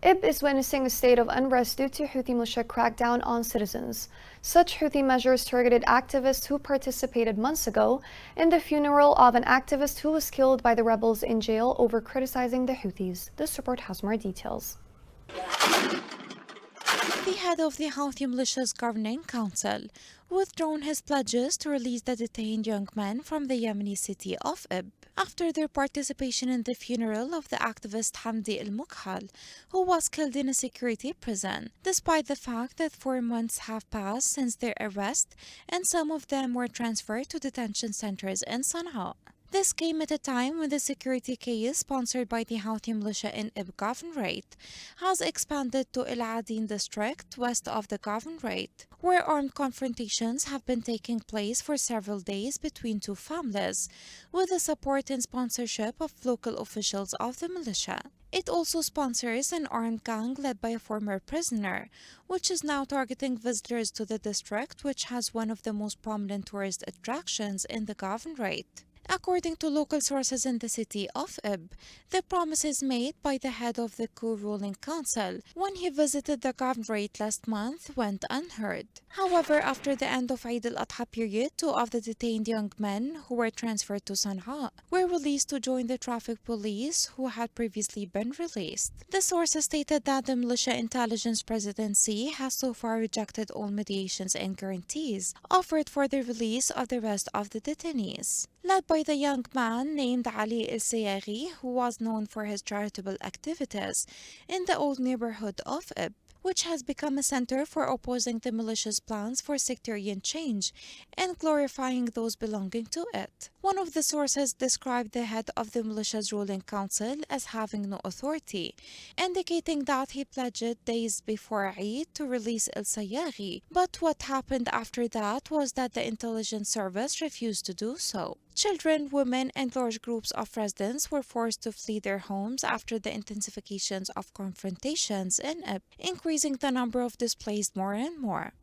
Ib is witnessing a state of unrest due to Houthi militia crackdown on citizens. Such Houthi measures targeted activists who participated months ago in the funeral of an activist who was killed by the rebels in jail over criticizing the Houthis. This report has more details. The head of the Houthi militia's governing council withdrawn his pledges to release the detained young men from the Yemeni city of Ib after their participation in the funeral of the activist Hamdi al-Mukhal, who was killed in a security prison, despite the fact that 4 months have passed since their arrest and some of them were transferred to detention centers in Sana'a. This came at a time when the security case sponsored by the Houthi militia in Ib Governorate has expanded to El Adin district west of the Governorate, where armed confrontations have been taking place for several days between two families, with the support and sponsorship of local officials of the militia. It also sponsors an armed gang led by a former prisoner, which is now targeting visitors to the district, which has one of the most prominent tourist attractions in the Governorate. According to local sources in the city of Ib, the promises made by the head of the coup ruling council when he visited the governorate last month went unheard. However, after the end of Eid al-Adha period, two of the detained young men who were transferred to Sana'a were released to join the traffic police who had previously been released. The sources stated that the militia intelligence presidency has so far rejected all mediations and guarantees offered for the release of the rest of the detainees. Led by the young man named Ali El-Sayaghi, who was known for his charitable activities in the old neighborhood of Ib, which has become a center for opposing the militia's plans for sectarian change and glorifying those belonging to it. One of the sources described the head of the militia's ruling council as having no authority, indicating that he pledged days before Eid to release El-Sayaghi, but what happened after that was that the intelligence service refused to do so. Children, women, and large groups of residents were forced to flee their homes after the intensifications of confrontations in Ib, increasing the number of displaced more and more.